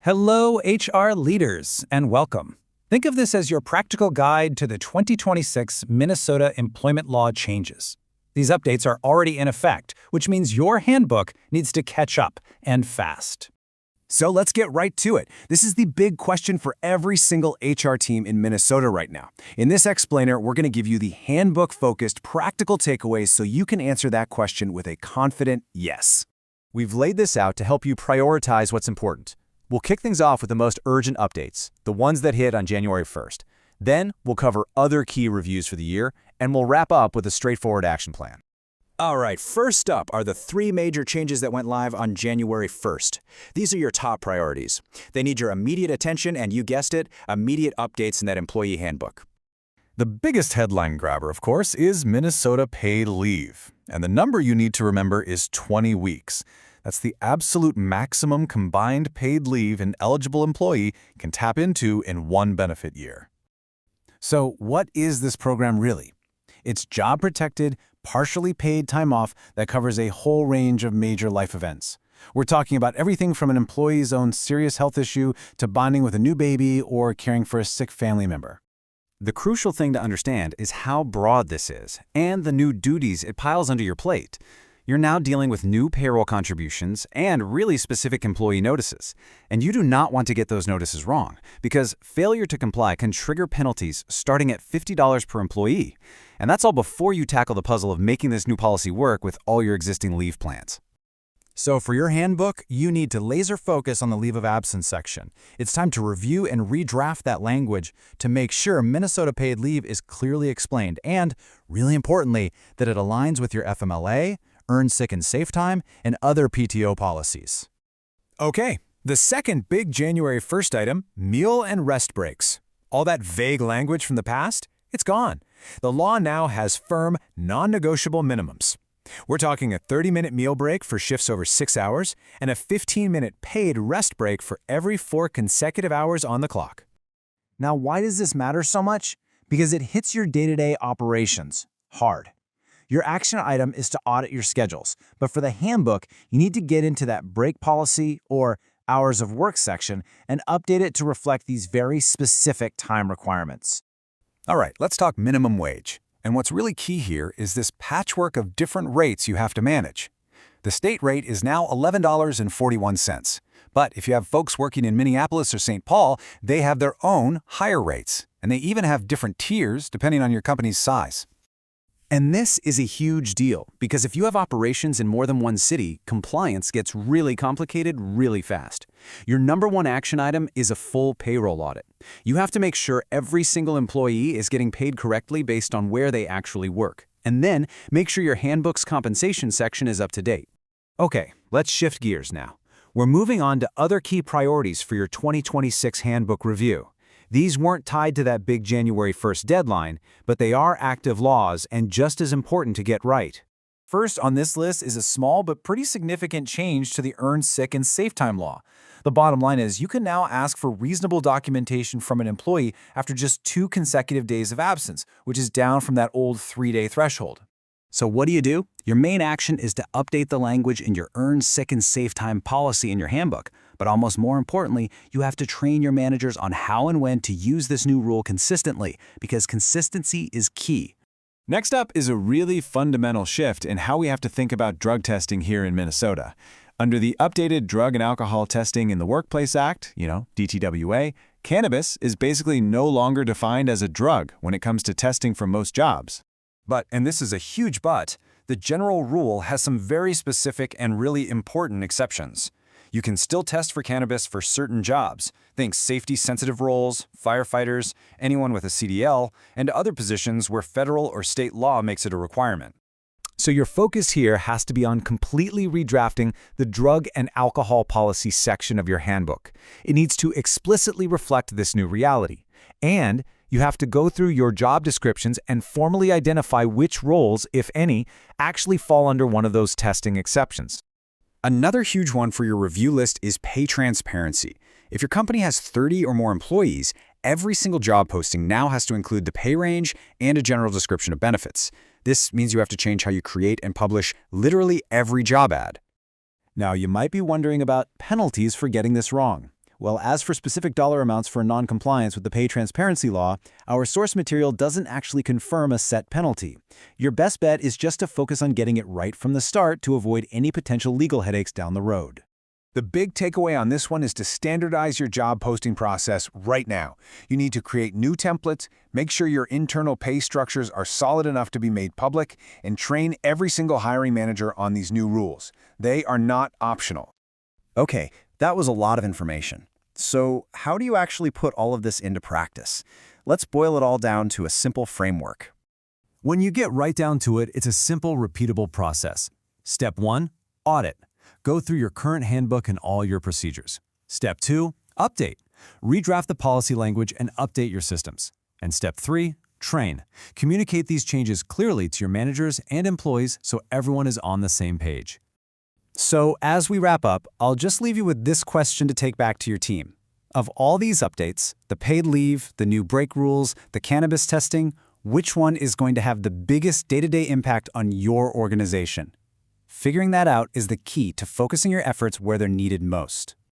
Hello, HR leaders, and welcome. Think of this as your practical guide to the 2026 Minnesota employment law changes. These updates are already in effect, which means your handbook needs to catch up, and fast. So let's get right to it. This is the big question for every single HR team in Minnesota right now. In this explainer, we're going to give you the handbook-focused practical takeaways so you can answer that question with a confident yes. We've laid this out to help you prioritize what's important. We'll kick things off with the most urgent updates, the ones that hit on January 1st. Then we'll cover other key reviews for the year, and we'll wrap up with a straightforward action plan. All right, first up are the three major changes that went live on January 1st. These are your top priorities. They need your immediate attention, and you guessed it, immediate updates in that employee handbook. The biggest headline grabber, of course, is Minnesota paid leave. And the number you need to remember is 20 weeks. That's the absolute maximum combined paid leave an eligible employee can tap into in one benefit year. So what is this program really? It's job-protected, partially paid time off that covers a whole range of major life events. We're talking about everything from an employee's own serious health issue to bonding with a new baby or caring for a sick family member. The crucial thing to understand is how broad this is and the new duties it piles under your plate. You're now dealing with new payroll contributions and really specific employee notices. And you do not want to get those notices wrong, because failure to comply can trigger penalties starting at $50 per employee. And that's all before you tackle the puzzle of making this new policy work with all your existing leave plans. So for your handbook, you need to laser focus on the leave of absence section. It's time to review and redraft that language to make sure Minnesota paid leave is clearly explained and, really importantly, that it aligns with your FMLA, earn sick and safe time, and other PTO policies. Okay, the second big January 1st item, meal and rest breaks. All that vague language from the past, it's gone. The law now has firm, non-negotiable minimums. We're talking a 30-minute meal break for shifts over 6 hours and a 15-minute paid rest break for every 4 consecutive hours on the clock. Now, why does this matter so much? Because it hits your day-to-day operations hard. Your action item is to audit your schedules, but for the handbook, you need to get into that break policy or hours of work section and update it to reflect these very specific time requirements. All right, let's talk minimum wage. And what's really key here is this patchwork of different rates you have to manage. The state rate is now $11.41. But if you have folks working in Minneapolis or St. Paul, they have their own higher rates. And they even have different tiers depending on your company's size. And this is a huge deal, because if you have operations in more than one city, compliance gets really complicated really fast. Your number one action item is a full payroll audit. You have to make sure every single employee is getting paid correctly based on where they actually work. And then make sure your handbook's compensation section is up to date. Okay, let's shift gears now. We're moving on to other key priorities for your 2026 handbook review. These weren't tied to that big January 1st deadline, but they are active laws and just as important to get right. First on this list is a small but pretty significant change to the earned sick and safe time law. The bottom line is you can now ask for reasonable documentation from an employee after just 2 consecutive days of absence, which is down from that old 3-day threshold. So what do? Your main action is to update the language in your earned sick and safe time policy in your handbook. But almost more importantly, you have to train your managers on how and when to use this new rule consistently, because consistency is key. Next up is a really fundamental shift in how we have to think about drug testing here in Minnesota. Under the updated Drug and Alcohol Testing in the Workplace Act, DTWA, cannabis is basically no longer defined as a drug when it comes to testing for most jobs. But, and this is a huge but, the general rule has some very specific and really important exceptions. You can still test for cannabis for certain jobs. Think safety-sensitive roles, firefighters, anyone with a CDL, and other positions where federal or state law makes it a requirement. So your focus here has to be on completely redrafting the drug and alcohol policy section of your handbook. It needs to explicitly reflect this new reality. And you have to go through your job descriptions and formally identify which roles, if any, actually fall under one of those testing exceptions. Another huge one for your review list is pay transparency. If your company has 30 or more employees, every single job posting now has to include the pay range and a general description of benefits. This means you have to change how you create and publish literally every job ad. Now, you might be wondering about penalties for getting this wrong. Well, as for specific dollar amounts for non-compliance with the pay transparency law, our source material doesn't actually confirm a set penalty. Your best bet is just to focus on getting it right from the start to avoid any potential legal headaches down the road. The big takeaway on this one is to standardize your job posting process right now. You need to create new templates, make sure your internal pay structures are solid enough to be made public, and train every single hiring manager on these new rules. They are not optional. Okay, that was a lot of information. So how do you actually put all of this into practice? Let's boil it all down to a simple framework. When you get right down to it, it's a simple, repeatable process. Step 1, audit. Go through your current handbook and all your procedures. Step 2, update. Redraft the policy language and update your systems. And step 3, train. Communicate these changes clearly to your managers and employees so everyone is on the same page. So as we wrap up, I'll just leave you with this question to take back to your team. Of all these updates, the paid leave, the new break rules, the cannabis testing, which one is going to have the biggest day-to-day impact on your organization? Figuring that out is the key to focusing your efforts where they're needed most.